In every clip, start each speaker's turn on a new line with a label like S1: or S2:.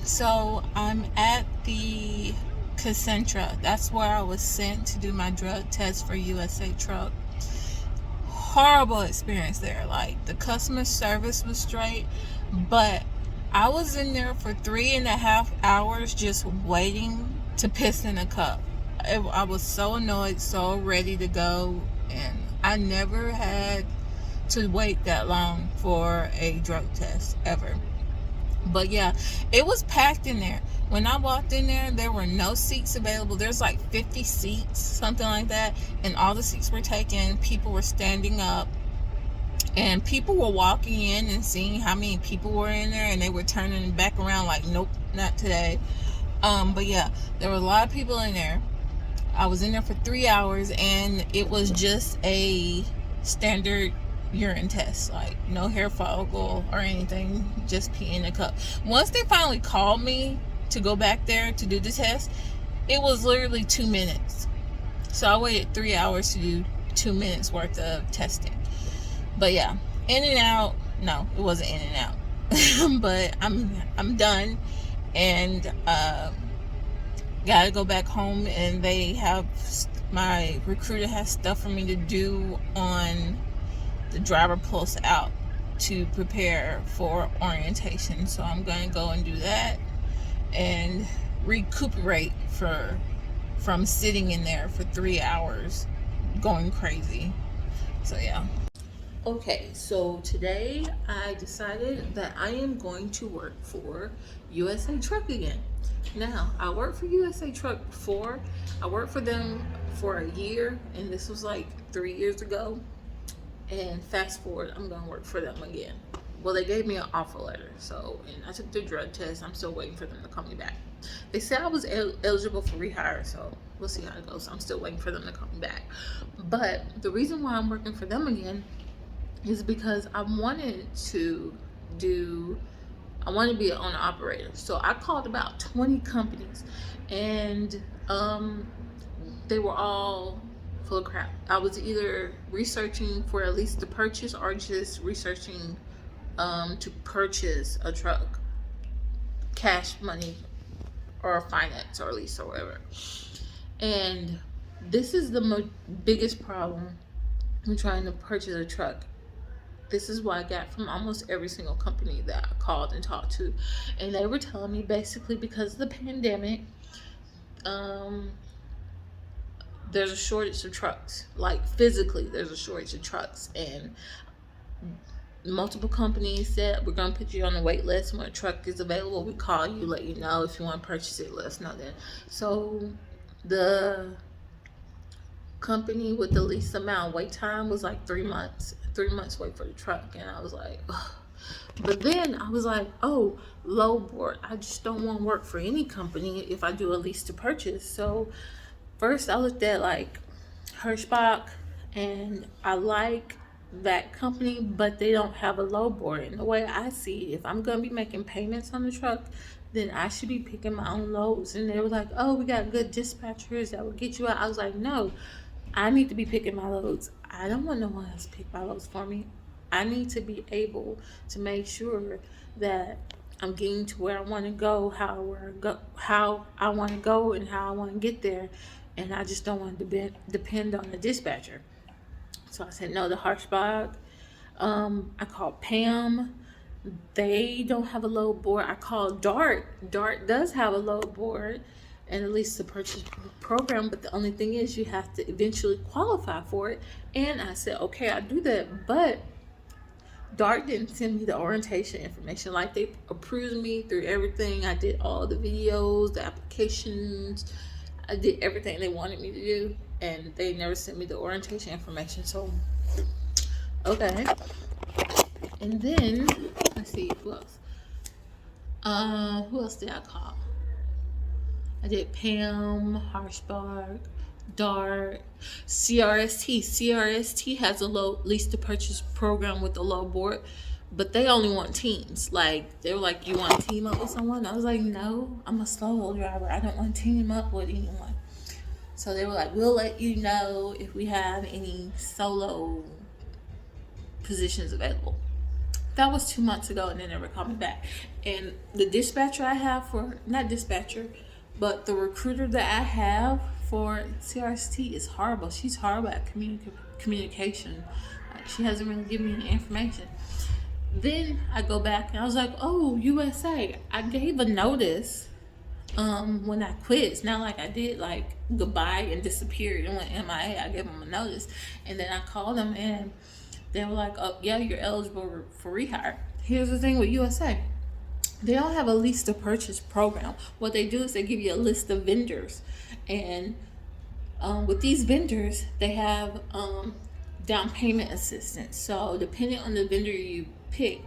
S1: So I'm at the Concentra. That's where I was sent to do my drug test for USA Truck. Horrible experience there. Like, the customer service was straight, but I was in there for 3.5 hours just waiting to piss in a cup. I was so annoyed, so ready to go, and I never had to wait that long for a drug test ever. But yeah, it was packed in there. When I walked in there, there were no seats available. There's like 50 seats, something like that, and all the seats were taken. People were standing up, and people were walking in and seeing how many people were in there, and they were turning back around like, nope, not today. But yeah, there were a lot of people in there. I was in there for 3 hours, and it was just a standard urine test, like no hair follicle or anything, just pee in a cup. Once they finally called me to go back there to do the test, it was literally 2 minutes. So I waited 3 hours to do 2 minutes worth of testing. But yeah, in and out. No, it wasn't in and out. But I'm done, and gotta go back home, and they have, my recruiter has stuff for me to do on the driver pulls out to prepare for orientation. So I'm going to go and do that and recuperate from sitting in there for 3 hours going crazy. So yeah. Okay, so today I decided that I am going to work for USA Truck again. Now, I worked for USA Truck before. I worked for them for a year, and this was like 3 years ago. And fast forward, I'm gonna work for them again. Well, they gave me an offer letter, and I took the drug test. I'm still waiting for them to call me back. They said I was eligible for rehire, so we'll see how it goes. I'm still waiting for them to call me back. But the reason why I'm working for them again is because I wanted to be an owner operator. So I called about 20 companies, and they were all full of crap. I was either researching for at least the purchase, or just researching to purchase a truck, cash money, or finance, or lease, or whatever. And this is the biggest problem when trying to purchase a truck. This is what I got from almost every single company that I called and talked to. And they were telling me basically, because of the pandemic, there's a shortage of trucks. Like, physically, there's a shortage of trucks. And multiple companies said, we're going to put you on the wait list. When a truck is available, we call you, let you know. If you want to purchase it, let us know then. So the company with the least amount of wait time was like 3 months. 3 months wait for the truck. And I was like, ugh. But then I was like, oh, low board. I just don't want to work for any company if I do a lease to purchase. So first I looked at like Hirschbach, and I like that company, but they don't have a low board. And the way I see it, if I'm going to be making payments on the truck, then I should be picking my own loads. And they were like, oh, we got good dispatchers that will get you out. I was like, no, I need to be picking my loads. I don't want no one else to pick my loads for me. I need to be able to make sure that I'm getting to where I want to go, how I want to go, and how I want to get there. And I just don't want to depend on the dispatcher. So I said no to Harshbog. I called Pam. They don't have a load board. I called Dart. Dart does have a load board, and at least the purchase program, but the only thing is you have to eventually qualify for it. And I said, okay, I'll do that, but Dart didn't send me the orientation information. Like, they approved me through everything. I did all the videos, the applications. I did everything they wanted me to do, and they never sent me the orientation information. So, okay. And then, let's see, who else? Who else did I call? I did Pam, Harshbarg, Dart, CRST. CRST has a low lease to purchase program with a low board, but they only want teams. Like, they were like, you want to team up with someone? I was like, no, I'm a solo driver. I don't want to team up with anyone. So they were like, we'll let you know if we have any solo positions available. That was 2 months ago, and they never called me back. And the dispatcher I have for, not dispatcher, but the recruiter that I have for CRST is horrible. She's horrible at communication. Like, she hasn't really given me any information. Then I go back and I was like, oh, USA. I gave a notice when I quit. It's not like I did like goodbye and disappeared and went MIA. I gave them a notice, and then I called them and they were like, oh yeah, you're eligible for rehire. Here's the thing with USA. They don't have a lease to purchase program. What they do is they give you a list of vendors, and with these vendors, they have down payment assistance. So depending on the vendor you pick,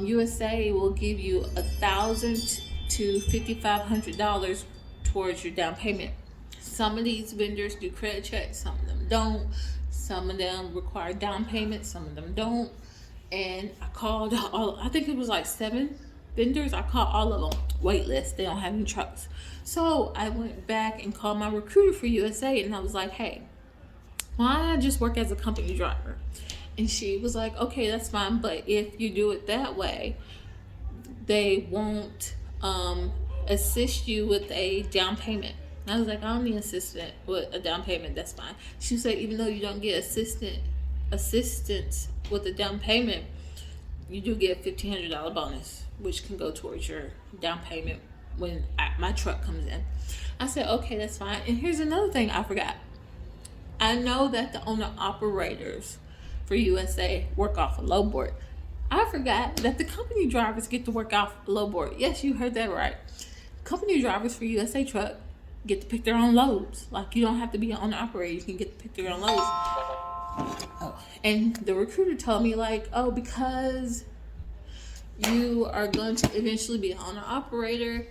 S1: USA will give you $1,000 to $5,500 towards your down payment. Some of these vendors do credit checks, some of them don't. Some of them require down payment, some of them don't. And I called all, I think it was like 7 vendors. I called all of them, wait list, they don't have any trucks. So I went back and called my recruiter for USA, and I was like, hey, why don't I just work as a company driver? And she was like, okay, that's fine, but if you do it that way, they won't assist you with a down payment. And I was like, I don't need assistance with a down payment, that's fine. She said, even though you don't get assistance with the down payment, you do get a $1,500 bonus, which can go towards your down payment when my truck comes in. I said, okay, that's fine. And here's another thing I forgot. I know that the owner operators for USA work off a load board. I forgot that the company drivers get to work off a load board. Yes, you heard that right. Company drivers for USA Truck get to pick their own loads. Like, you don't have to be an owner operator. You can get to pick their own loads. Oh, and the recruiter told me, like, oh, because you are going to eventually be an owner operator,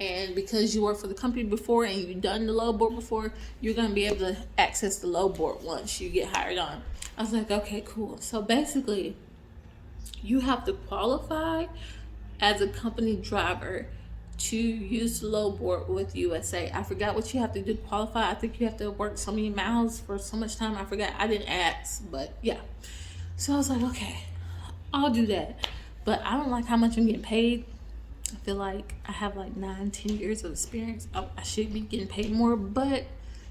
S1: and because you worked for the company before and you've done the load board before, you're going to be able to access the load board once you get hired on. I was like, okay, cool. So basically, you have to qualify as a company driver to use the load board with USA. I forgot what you have to do to qualify. I think you have to work so many miles for so much time. I forgot. I didn't ask, but yeah. So I was like, okay, I'll do that. But I don't like how much I'm getting paid. I feel like I have like 9-10 years of experience. I should be getting paid more, but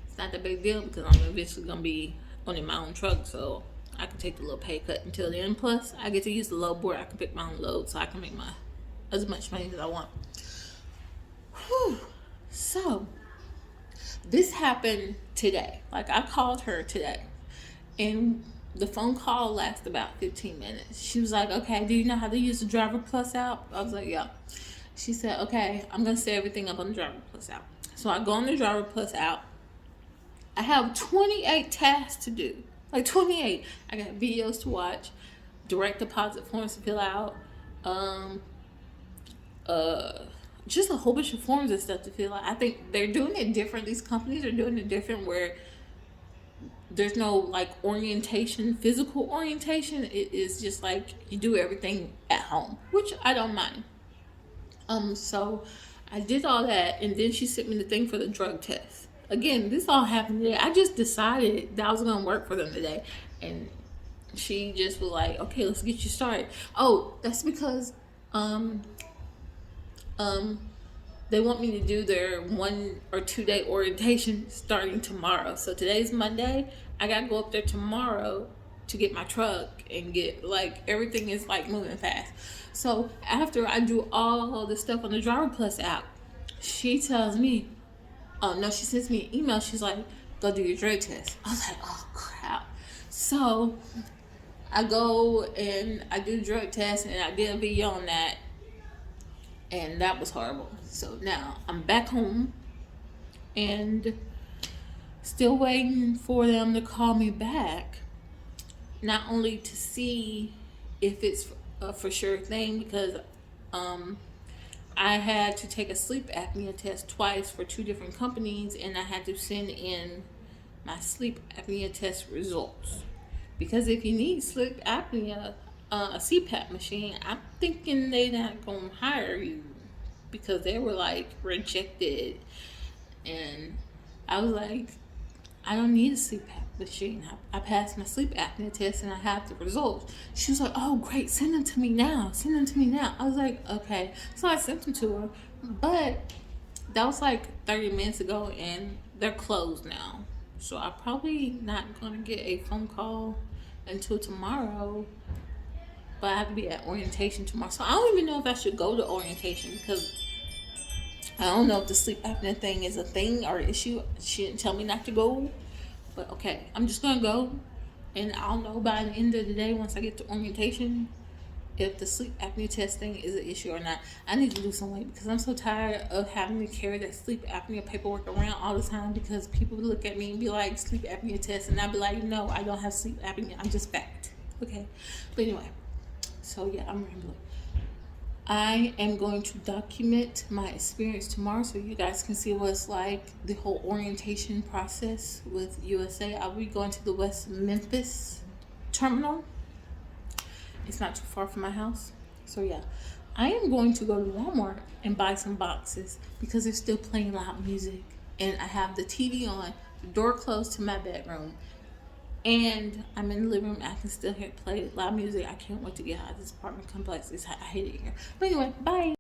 S1: it's not that big deal because I'm eventually going to be owning my own truck, so I can take the little pay cut until then. Plus, I get to use the load board. I can pick my own load, so I can make as much money as I want. Whew. So, this happened today. Like, I called her today, and the phone call lasted about 15 minutes. She was like, okay, do you know how to use the Driver Plus app? I was like, yeah. She said, okay, I'm going to set everything up on the Driver Plus app. So I go on the Driver Plus app. I have 28 tasks to do. Like 28. I got videos to watch, direct deposit forms to fill out, just a whole bunch of forms and stuff to fill out. I think they're doing it different. These companies are doing it different where there's no like orientation, physical orientation. It is just like you do everything at home, which I don't mind. So I did all that, and then she sent me the thing for the drug test. Again, this all happened today. I just decided that I was gonna work for them today, and she just was like, okay, let's get you started. Oh, that's because they want me to do their 1 or 2 day orientation starting tomorrow. So today's Monday. I gotta go up there tomorrow to get my truck and get, like, everything is like moving fast. So after I do all the stuff on the Driver Plus app, she tells me, oh no, she sends me an email. She's like, go do your drug test. I was like, oh crap. So I go and I do the drug test, and I did a video on that, and that was horrible. So now I'm back home and still waiting for them to call me back, not only to see if it's a for sure thing, because I had to take a sleep apnea test twice for 2 different companies, and I had to send in my sleep apnea test results. Because if you need sleep apnea, a CPAP machine, I'm thinking they're not gonna hire you, because they were like rejected. And I was like, I don't need a CPAP. but she didn't have. I passed my sleep apnea test and I have the results. She was like, "Oh, great, send them to me now. Send them to me now." I was like, "Okay." So I sent them to her, but that was like 30 minutes ago, and they're closed now. So I'm probably not gonna get a phone call until tomorrow. But I have to be at orientation tomorrow, so I don't even know if I should go to orientation because I don't know if the sleep apnea thing is a thing or an issue. She didn't tell me not to go. But okay, I'm just gonna go, and I'll know by the end of the day once I get to orientation if the sleep apnea testing is an issue or not. I need to lose some weight because I'm so tired of having to carry that sleep apnea paperwork around all the time because people look at me and be like, sleep apnea test, and I'll be like, no, I don't have sleep apnea. I'm just fat. Okay, but anyway, so yeah, I'm rambling. I am going to document my experience tomorrow so you guys can see what it's like, the whole orientation process with USA. I'll be going to the West Memphis terminal. It's not too far from my house. So yeah, I am going to go to Walmart and buy some boxes because they're still playing loud music. And I have the TV on, the door closed to my bedroom. And I'm in the living room. I can still hear play loud music. I can't wait to get out of this apartment complex. I hate it here. But anyway, bye.